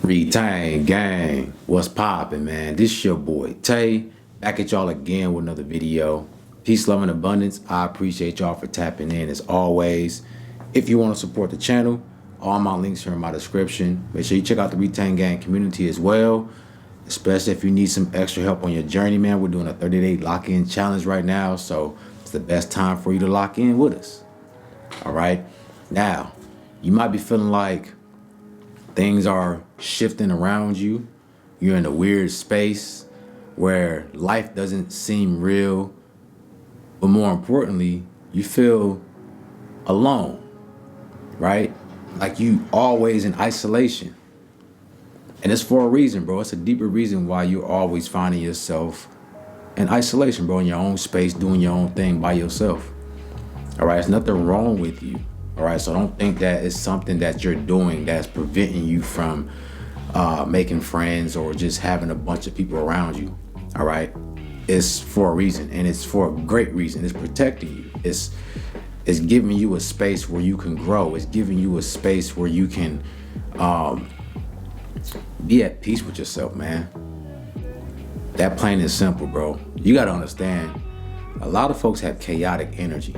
Retain gang, what's poppin', man? This your boy Tay, back at y'all again with another video. Peace, love, and abundance. I appreciate y'all for tapping in as always. If you want to support the channel, all my links are in my description. Make sure you check out the Retain Gang community as well, especially if you need some extra help on your journey, man. We're doing a 30-day lock-in challenge right now, so it's the best time for you to lock in with us. All right, now you might be feeling like things are shifting around you. You're in a weird space where life doesn't seem real, but more importantly, you feel alone, right? Like you always in isolation. And it's for a reason, bro. It's a deeper reason why you're always finding yourself in isolation, bro, in your own space, doing your own thing by yourself. All right, there's nothing wrong with you. All right, so don't think that it's something that you're doing that's preventing you from making friends or just having a bunch of people around you. All right, it's for a reason, and it's for a great reason. It's protecting you. It's giving you a space where you can grow. It's giving you a space where you can be at peace with yourself, man. That plain and simple, bro. You got to understand, a lot of folks have chaotic energy.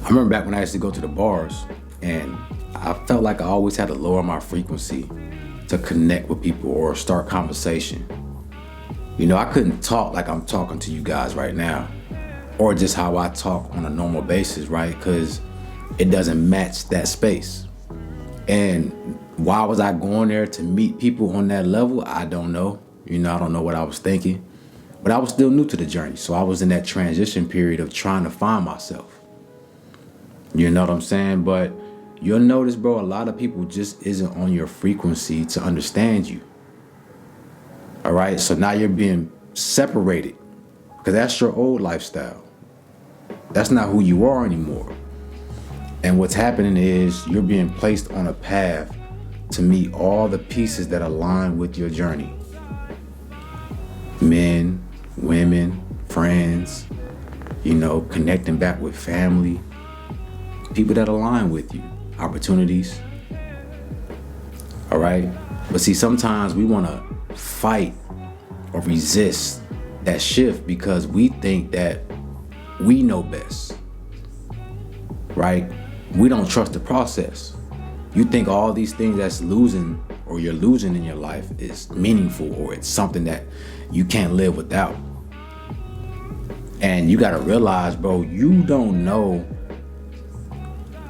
I remember back when I used to go to the bars, and I felt like I always had to lower my frequency to connect with people or start conversation. You know, I couldn't talk like I'm talking to you guys right now, or just how I talk on a normal basis, right? Because it doesn't match that space. And why was I going there to meet people on that level? I don't know. You know, I don't know what I was thinking, but I was still new to the journey. So I was in that transition period of trying to find myself. You know what I'm saying? But you'll notice, bro, a lot of people just isn't on your frequency to understand you. All right, so now you're being separated because that's your old lifestyle. That's not who you are anymore. And what's happening is you're being placed on a path to meet all the pieces that align with your journey. Men, women, friends, you know, connecting back with family, people that align with you, opportunities. All right. But see, sometimes we want to fight or resist that shift because we think that we know best, right? We don't trust the process. You think all these things that's losing or you're losing in your life is meaningful or it's something that you can't live without. And you got to realize, bro, you don't know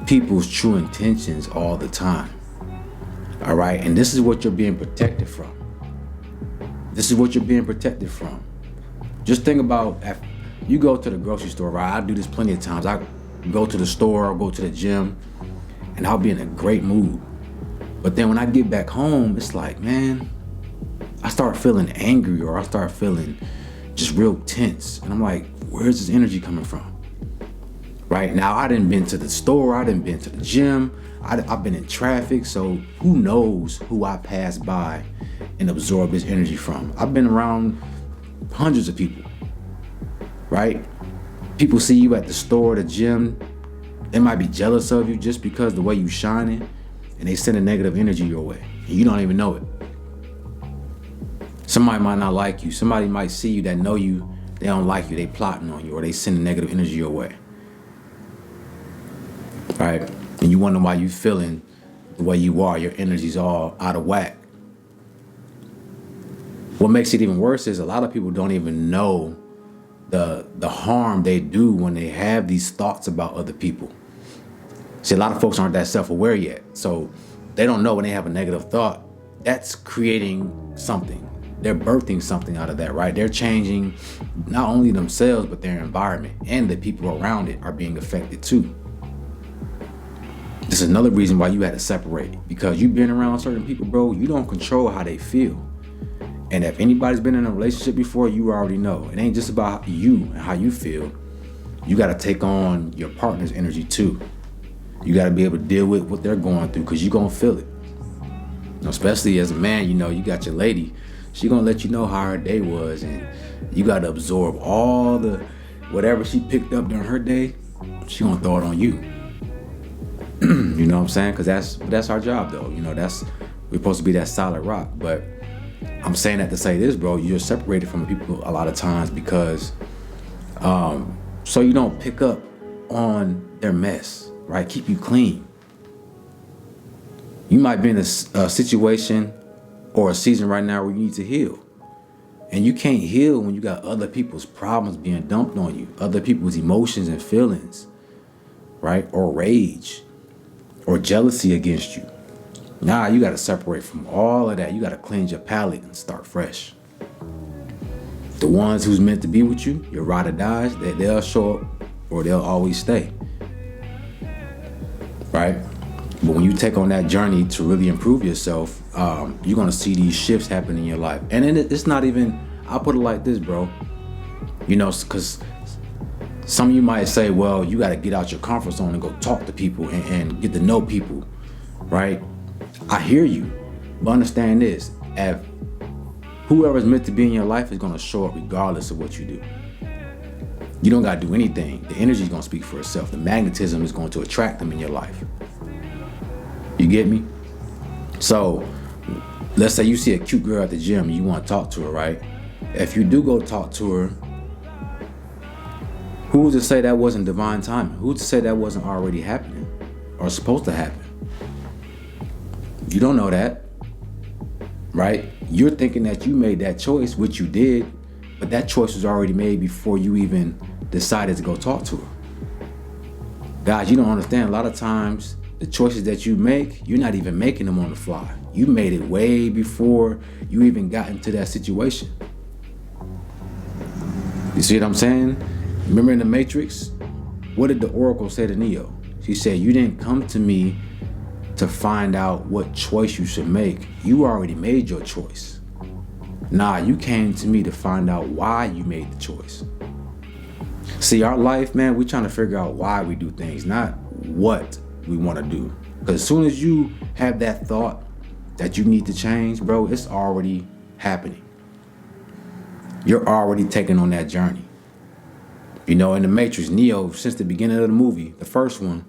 people's true intentions all the time. All right, and this is what you're being protected from. This is what you're being protected from. Just think about if you go to the grocery store, right? I do this plenty of times. I go to the store, I'll go to the gym, and I'll be in a great mood. But then when I get back home, it's like, man, I start feeling angry or I start feeling just real tense. And I'm like, where's this energy coming from? Right now, I done been to the store, I done been to the gym, I've been in traffic, so who knows who I pass by and absorb this energy from. I've been around hundreds of people, right? People see you at the store, the gym, they might be jealous of you just because the way you shining, and they send a negative energy your way, and you don't even know it. Somebody might not like you, somebody might see you that know you, they don't like you, they plotting on you, or they send a negative energy your way. Right? And you wonder why you feeling the way you are, your energy's all out of whack. What makes it even worse is a lot of people don't even know the harm they do when they have these thoughts about other people. See, a lot of folks aren't that self-aware yet. So they don't know when they have a negative thought, that's creating something. They're birthing something out of that, right? They're changing not only themselves, but their environment, and the people around it are being affected too. This is another reason why you had to separate, because you've been around certain people, bro, you don't control how they feel. And if anybody's been in a relationship before, you already know. It ain't just about you and how you feel. You got to take on your partner's energy too. You got to be able to deal with what they're going through because you're going to feel it. You know, especially as a man, you know, you got your lady. She going to let you know how her day was, and you got to absorb all the whatever she picked up during her day. She going to throw it on you. You know what I'm saying? Because that's our job, though. You know, We're supposed to be that solid rock. But I'm saying that to say this, bro. You're separated from people a lot of times because so you don't pick up on their mess, right? Keep you clean. You might be in a situation or a season right now where you need to heal. And you can't heal when you got other people's problems being dumped on you, other people's emotions and feelings, right? Or rage or jealousy against you. Nah, you got to separate from all of that. You got to cleanse your palate and start fresh. The ones who's meant to be with you, your ride or dies, they'll show up or they'll always stay, right? But when you take on that journey to really improve yourself, you're going to see these shifts happen in your life. And then it's not even, I'll put it like this, bro. You know, because some of you might say, well, you got to get out your comfort zone and go talk to people and get to know people, right? I hear you, but understand this. If whoever's meant to be in your life is going to show up regardless of what you do. You don't got to do anything. The energy is going to speak for itself. The magnetism is going to attract them in your life. You get me? So let's say you see a cute girl at the gym and you want to talk to her, right? If you do go talk to her, who's to say that wasn't divine timing? Who's to say that wasn't already happening or supposed to happen? You don't know that, right? You're thinking that you made that choice, which you did, but that choice was already made before you even decided to go talk to her. Guys, you don't understand. A lot of times, the choices that you make, you're not even making them on the fly. You made it way before you even got into that situation. You see what I'm saying? Remember in the Matrix, what did the Oracle say to Neo? She said, you didn't come to me to find out what choice you should make. You already made your choice. Nah, you came to me to find out why you made the choice. See, our life, man, we're trying to figure out why we do things, not what we want to do. Because as soon as you have that thought that you need to change, bro, it's already happening. You're already taking on that journey. You know, in the Matrix, Neo, since the beginning of the movie, the first one,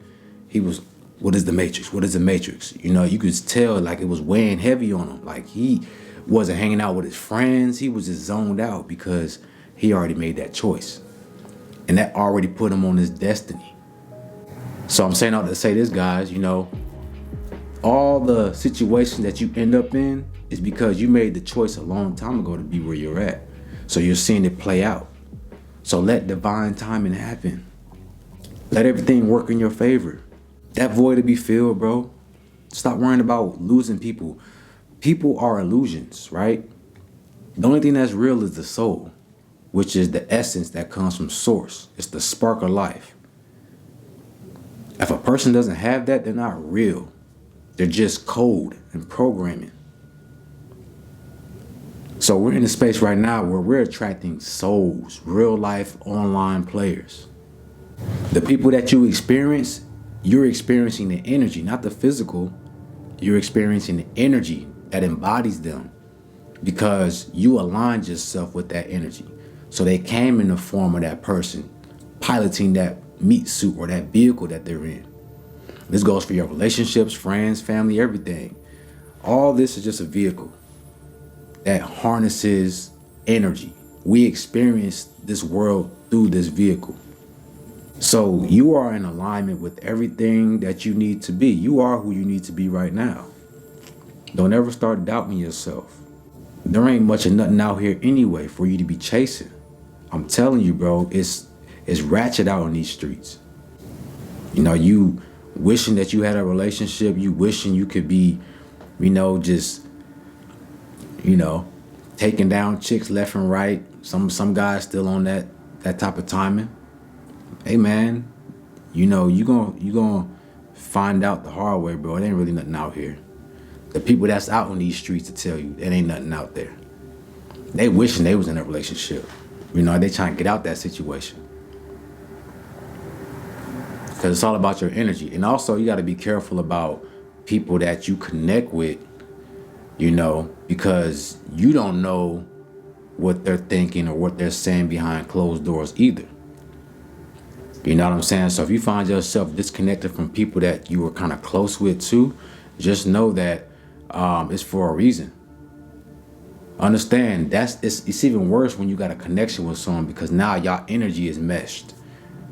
he was, what is the Matrix? What is the Matrix? You know, you could tell like it was weighing heavy on him. Like he wasn't hanging out with his friends. He was just zoned out because he already made that choice. And that already put him on his destiny. So I'm saying all to say this, guys, you know, all the situations that you end up in is because you made the choice a long time ago to be where you're at. So you're seeing it play out. So let divine timing happen. Let everything work in your favor. That void to be filled, bro. Stop worrying about losing people. People are illusions, right? The only thing that's real is the soul, which is the essence that comes from source. It's the spark of life. If a person doesn't have that, they're not real. They're just code and programming. So we're in a space right now where we're attracting souls, real life online players. The people that you experience, you're experiencing the energy, not the physical. You're experiencing the energy that embodies them because you aligned yourself with that energy. So they came in the form of that person piloting that meat suit or that vehicle that they're in. This goes for your relationships, friends, family, everything. All this is just a vehicle that harnesses energy. We experience this world through this vehicle. So you are in alignment with everything that you need to be. You are who you need to be right now. Don't ever start doubting yourself. There ain't much of nothing out here anyway for you to be chasing. I'm telling you, bro, it's ratchet out on these streets. You know, you wishing that you had a relationship, you wishing you could be, you know, just, you know, taking down chicks left and right. Some guys still on that type of timing. Hey man, you know, you gonna find out the hard way, bro. It ain't really nothing out here. The people that's out on these streets to tell you it ain't nothing out there. They wishing they was in a relationship. You know, they trying to get out that situation. Because it's all about your energy. And also you gotta be careful about people that you connect with, you know, because you don't know what they're thinking or what they're saying behind closed doors either. You know what I'm saying? So if you find yourself disconnected from people that you were kind of close with too, just know that it's for a reason. Understand it's even worse when you got a connection with someone, because now y'all energy is meshed,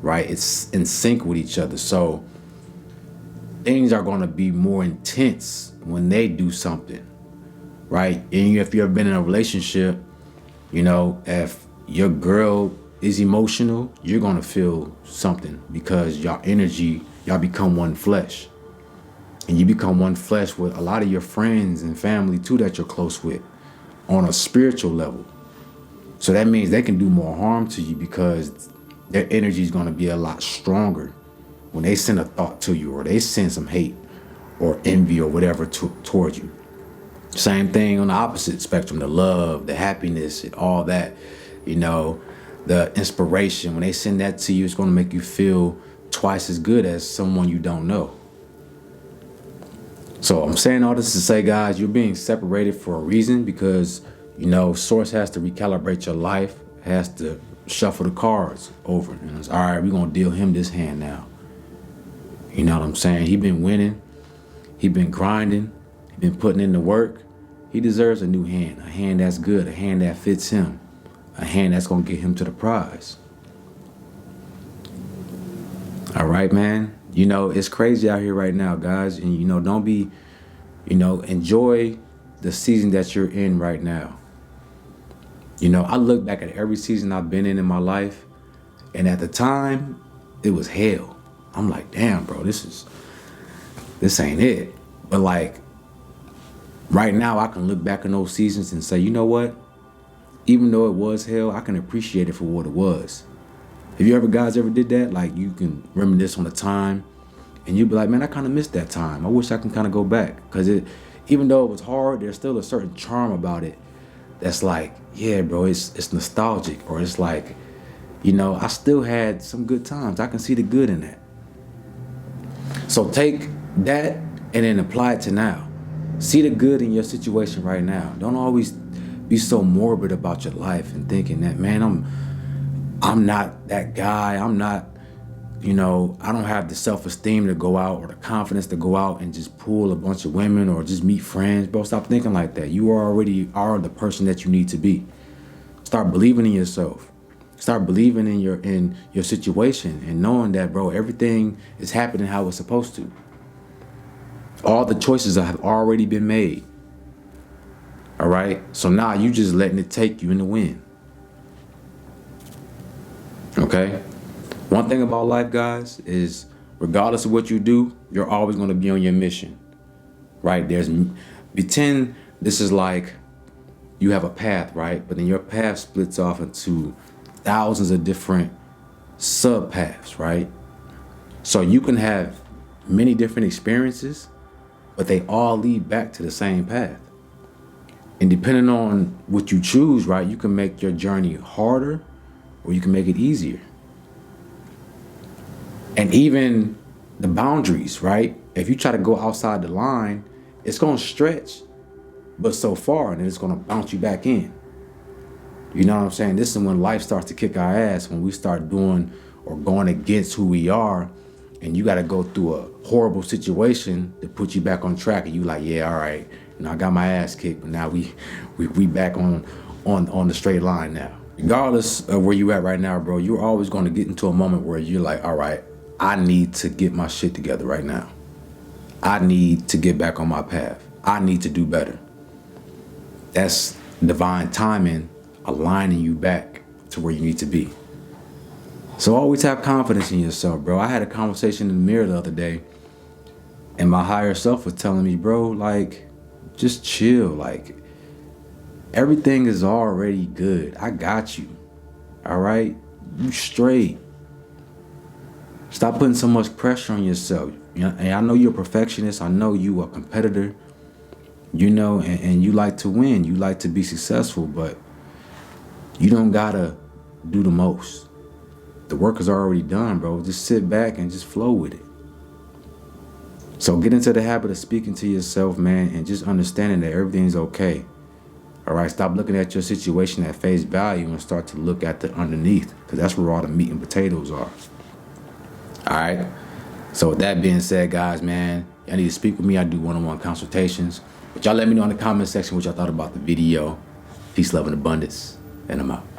right? It's in sync with each other. So things are going to be more intense when they do something, right? And if you've been in a relationship, if your girl is emotional, you're going to feel something, because y'all become one flesh. And you become one flesh with a lot of your friends and family too that you're close with on a spiritual level. So that means they can do more harm to you, because their energy is going to be a lot stronger when they send a thought to you, or they send some hate or envy or whatever toward you. Same thing on the opposite spectrum, the love, the happiness, and all that, the inspiration. When they send that to you, it's going to make you feel twice as good as someone you don't know. So I'm saying all this to say, guys, you're being separated for a reason, because, Source has to recalibrate your life, has to shuffle the cards over. And it's all right, we're going to deal him this hand now. You know what I'm saying? He been winning. He been grinding. He been putting in the work. He deserves a new hand, a hand that's good, a hand that fits him, a hand that's going to get him to the prize. All right, man. It's crazy out here right now, guys. And, don't be, enjoy the season that you're in right now. I look back at every season I've been in my life, and at the time, it was hell. I'm like, damn, bro, this ain't it. But like, right now, I can look back in those seasons and say, you know what? Even though it was hell, I can appreciate it for what it was. Have you guys ever did that? Like, you can reminisce on the time, and you'd be like, man, I kind of missed that time. I wish I can kind of go back. Because even though it was hard, there's still a certain charm about it that's like, yeah, bro, it's nostalgic. Or it's like, I still had some good times. I can see the good in that. So take that and then apply it to now. See the good in your situation right now. Don't always be so morbid about your life and thinking that, man, I'm not that guy. I'm not, I don't have the self-esteem to go out, or the confidence to go out and just pull a bunch of women or just meet friends. Bro, stop thinking like that. You already are the person that you need to be. Start believing in yourself. Start believing in your situation, and knowing that, bro, everything is happening how it's supposed to. All the choices have already been made. All right? So now you just letting it take you in the wind. Okay? One thing about life, guys, is regardless of what you do, you're always going to be on your mission. Right? Pretend this is like you have a path, right? But then your path splits off into thousands of different sub paths, right? So you can have many different experiences, but they all lead back to the same path. And depending on what you choose, right, you can make your journey harder, or you can make it easier. And even the boundaries, right? If you try to go outside the line, it's going to stretch, but so far, and then it's going to bounce you back in. You know what I'm saying? This is when life starts to kick our ass, when we start doing or going against who we are, and you got to go through a horrible situation to put you back on track, and you like, yeah, all right, I got my ass kicked, but now we back on the straight line now. Regardless of where you at right now, bro, you're always going to get into a moment where you're like, all right, I need to get my shit together right now. I need to get back on my path. I need to do better. That's divine timing aligning you back to where you need to be. So always have confidence in yourself, bro. I had a conversation in the mirror the other day, and my higher self was telling me, bro, like, just chill. Like, everything is already good. I got you. All right? You straight. Stop putting so much pressure on yourself. And I know you're a perfectionist. I know you are a competitor. And you like to win. You like to be successful, but you don't gotta do the most. The work is already done, bro. Just sit back and just flow with it. So get into the habit of speaking to yourself, man, and just understanding that everything's okay. All right, stop looking at your situation at face value and start to look at the underneath, because that's where all the meat and potatoes are. All right. So with that being said, guys, man, y'all need to speak with me. I do one-on-one consultations. But y'all let me know in the comment section what y'all thought about the video. Peace, love, and abundance. And I'm out.